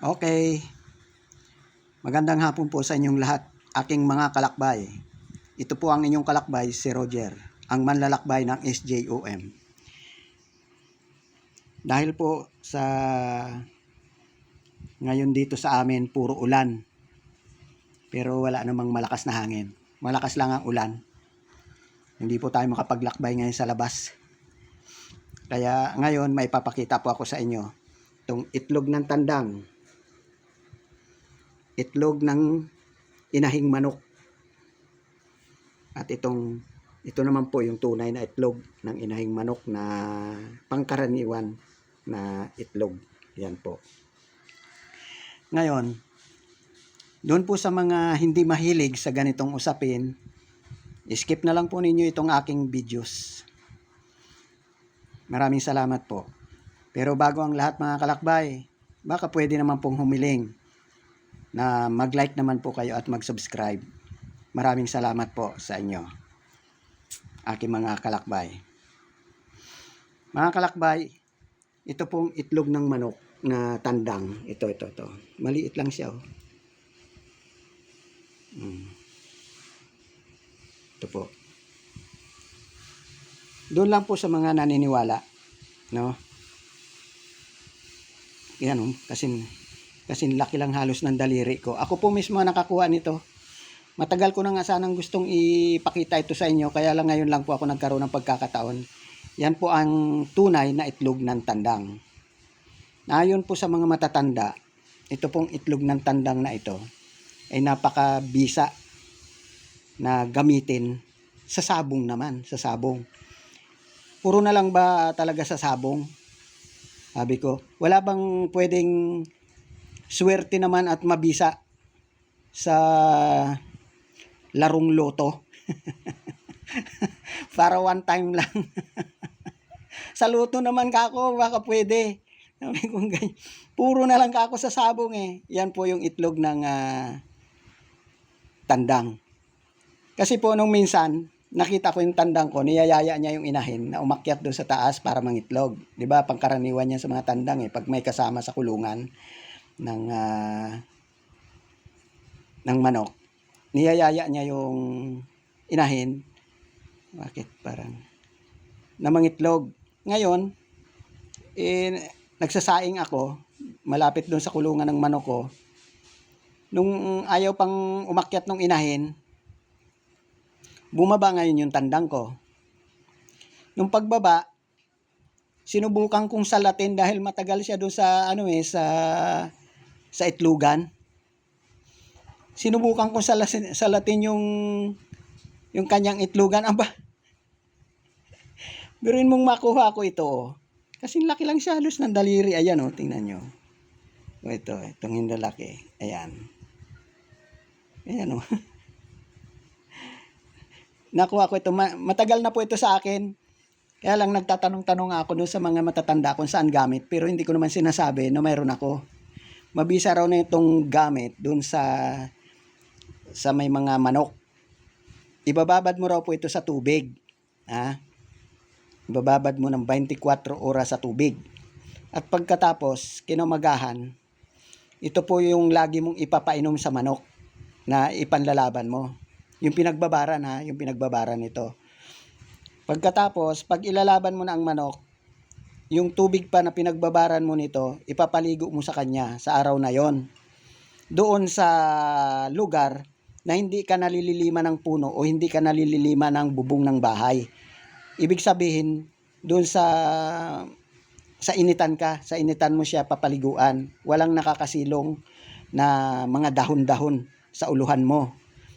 Okay, magandang hapon po sa inyong lahat, aking mga kalakbay. Ito po ang inyong kalakbay, si Roger, ang manlalakbay ng SJOM. Dahil po sa ngayon dito sa amin, puro ulan. Pero wala namang malakas na hangin. Malakas lang ang ulan. Hindi po tayo makapaglakbay ngayon sa labas. Kaya ngayon may papakita po ako sa inyo itong itlog ng tandang. Itlog ng inahing manok. At ito naman po yung tunay na itlog ng inahing manok na pangkaraniwan na itlog. Yan po. Ngayon, doon po sa mga hindi mahilig sa ganitong usapin, skip na lang po ninyo itong aking videos. Maraming salamat po. Pero bago ang lahat mga kalakbay, baka pwede naman pong humiling na mag-like naman po kayo at mag-subscribe. Maraming salamat po sa inyo, aking mga kalakbay. Mga kalakbay, ito pong itlog ng manok na tandang. Ito. Maliit lang siya. Ito po. Doon lang po sa mga naniniwala, no? Yan, kasi laki lang halos ng daliri ko. Ako po mismo nakakuha nito. Matagal ko na nga sanang gustong ipakita ito sa inyo, kaya lang ngayon lang po ako nagkaroon ng pagkakataon. Yan po ang tunay na itlog ng tandang. Ayon po sa mga matatanda, ito pong itlog ng tandang na ito ay napakabisa na gamitin sa sabong naman, sa sabong. Puro na lang ba talaga sa sabong? Sabi ko, wala bang pwedeng swerte naman at mabisa sa larong loto? Para one time lang. Sa loto naman kako, baka pwede. Sabi ko, puro na lang kako sa sabong eh. Yan po yung itlog ng tandang. Kasi po nung minsan, nakita ko yung tandang ko, niyayaya niya yung inahin na umakyat doon sa taas para mangitlog. 'Di ba? Pangkaraniwan niya sa mga tandang eh, pag may kasama sa kulungan ng manok, niyayaya niya yung inahin. Bakit? Parang na mangitlog. Ngayon, nagsasaing ako, malapit doon sa kulungan ng manok ko. Nung ayaw pang umakyat ng inahin, bumaba ngayon yung tandang ko. Nung pagbaba, sinubukan kong salatin dahil matagal siya doon sa sa itlogan. Sinubukan kong salatin yung kanyang itlogan. Aba, biruin mong makuha ko ito. Kasi laki lang siya, halos ng daliri. Ayan tingnan nyo. Itong hindalaki. Ayan. Ayan nakuha ko ito. Matagal na po ito sa akin. Kaya lang nagtatanong-tanong ako doon sa mga matatanda kung saan gamit. Pero hindi ko naman sinasabi na mayroon ako. Mabisa raw na itong gamit doon sa may mga manok. Ibababad mo raw po ito sa tubig. Ibababad mo ng 24 oras sa tubig. At pagkatapos, kinamagahan, ito po yung lagi mong ipapainom sa manok na ipanlalaban mo. Yung pinagbabaran yung pinagbabaran nito. Pagkatapos, pag ilalaban mo na ang manok, yung tubig pa na pinagbabaran mo nito, ipapaligo mo sa kanya sa araw na yon. Doon sa lugar na hindi ka nalililima ng puno o hindi ka nalililima ng bubong ng bahay. Ibig sabihin, doon sa initan ka, sa initan mo siya papaliguan. Walang nakakasilong na mga dahon-dahon sa uluhan mo.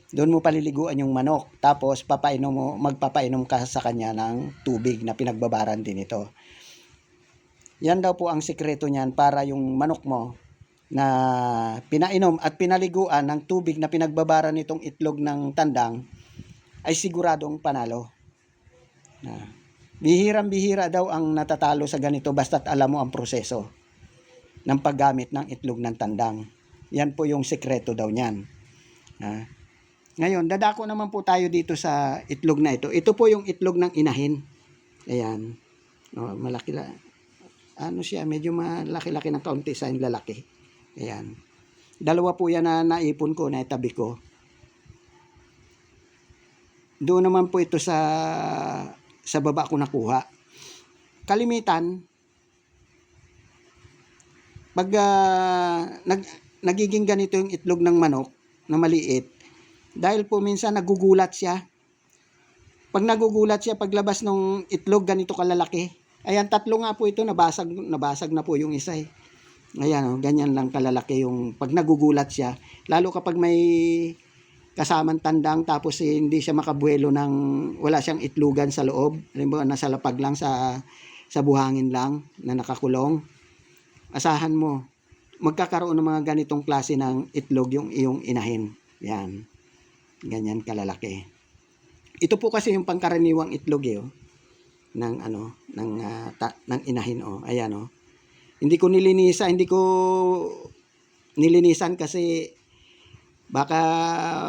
Doon mo paliliguan yung manok. Tapos magpapainom ka sa kanya ng tubig na pinagbabaran din ito. Yan daw po ang sikreto niyan para yung manok mo na pinainom at pinaliguan ng tubig na pinagbabaran nitong itlog ng tandang ay siguradong panalo. Bihirang-bihira daw ang natatalo sa ganito basta't alam mo ang proseso ng paggamit ng itlog ng tandang. Yan po yung sikreto daw niyan. Ngayon, dadako naman po tayo dito sa itlog na ito. Ito po yung itlog ng inahin. Ayan. Malaki lang. Siya, medyo malaki-laki ng kaunti sa lalaki. Ayan. Dalawa po yan na naipon ko, na itabi ko. Doon naman po ito sa baba ko nakuha. Kalimitan, pag nagiging ganito yung itlog ng manok na maliit, dahil po minsan nagugulat siya. Pag nagugulat siya, paglabas ng itlog ganito kalalaki. Ayan, 3 nga po ito, nabasag na po yung isa eh. Ayan, ganyan lang kalalaki yung pag nagugulat siya. Lalo kapag may kasamang tandang tapos hindi siya makabuelo ng wala siyang itlogan sa loob. Halimbawa, nasa lapag lang sa buhangin lang na nakakulong. Asahan mo, magkakaroon ng mga ganitong klase ng itlog yung iyong inahin. Yan. Ganyan kalalaki. Ito po kasi yung pangkaraniwang itlog eh, oh, ng ng inahin oh. Ayan oh. Hindi ko nilinisan kasi baka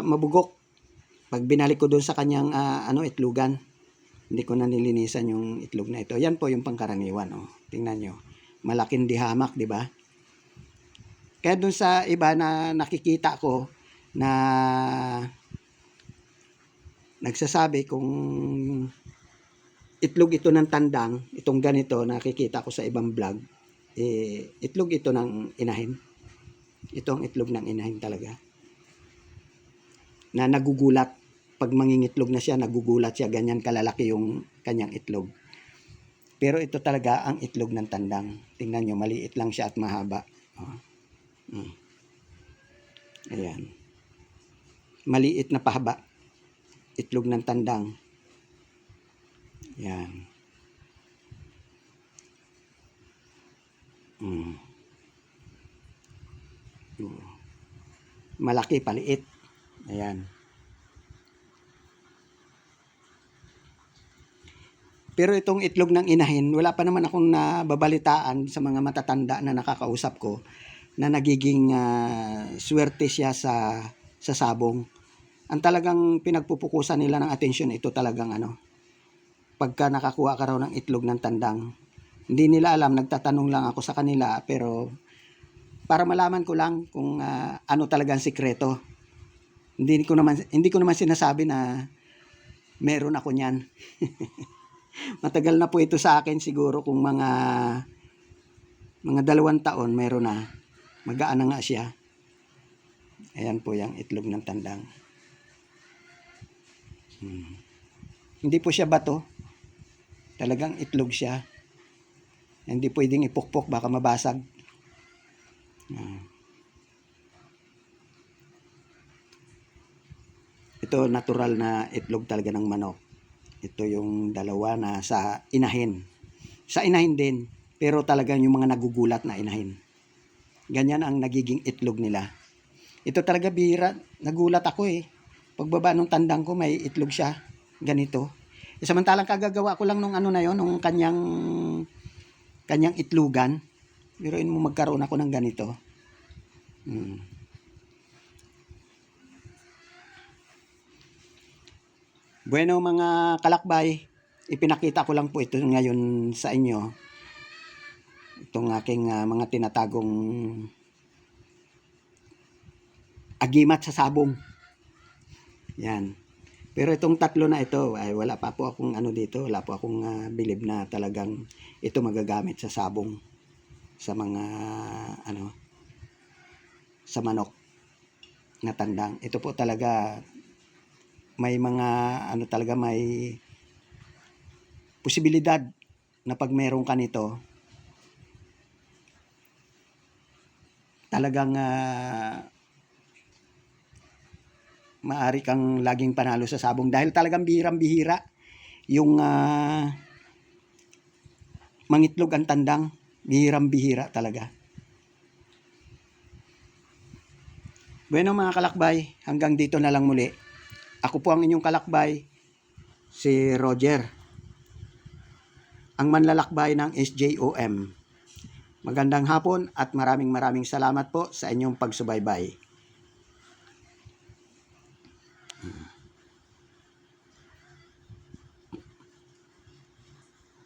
mabugok pag binalik ko doon sa kanyang itlogan. Hindi ko na nilinisan yung itlog na ito. Yan po yung pangkaraniwan oh. Tingnan nyo. Malaking dihamak, di ba? Kaya doon sa iba na nakikita ko na nagsasabi kung itlog ito ng tandang, itong ganito nakikita ko sa ibang vlog, itlog ito ng inahin. Ito ang itlog ng inahin talaga. Na nagugulat. Pag mangingitlog na siya, nagugulat siya. Ganyan kalalaki yung kanyang itlog. Pero ito talaga ang itlog ng tandang. Tingnan nyo, maliit lang siya at mahaba. Oh. Ayan. Maliit na pahaba. Itlog ng tandang. Ayan. Malaki, paliit. Ayan. Pero itong itlog ng inahin, wala pa naman akong nababalitaan sa mga matatanda na nakakausap ko na nagiging swerte siya sa sabong. Ang talagang pinagpupukusan nila ng atensyon, ito talagang pagka nakakuha ka raw ng itlog ng tandang. Hindi nila alam, nagtatanong lang ako sa kanila, pero para malaman ko lang kung ano talagang sikreto. Hindi ko naman sinasabi na meron ako niyan. Matagal na po ito sa akin, siguro kung mga 2 taon meron na. Magaan na nga siya. Ayan po yung itlog ng tandang. Hindi po siya bato. Talagang itlog siya. Hindi pwedeng ipukpok, baka mabasag. Ito natural na itlog talaga ng manok. Ito yung dalawa na sa inahin. Sa inahin din, pero talagang yung mga nagugulat na inahin. Ganyan ang nagiging itlog nila. Ito talaga bihira. Nagulat ako eh. Pagbaba ng tandang ko, may itlog siya. Ganito. Samantalang kagagawa ko lang nung na yon, nung kanyang itlogan. Biruin mo magkaroon ako ng ganito. Bueno mga kalakbay, ipinakita ko lang po ito ngayon sa inyo. Itong aking mga tinatagong agimat sa sabong. Yan. Pero itong 3 na ito, ay wala pa po akong dito, wala po akong bilib na talagang ito magagamit sa sabong. Sa mga sa manok na tandang. Ito po talaga may mga talaga may posibilidad na pag meron ka nito talagang maaari kang laging panalo sa sabong dahil talagang bihirang-bihira yung mangitlog ang tandang. Bihirang-bihira talaga. Bueno mga kalakbay, hanggang dito na lang muli. Ako po ang inyong kalakbay, si Roger, ang manlalakbay ng SJOM. Magandang hapon at maraming salamat po sa inyong pagsubaybay.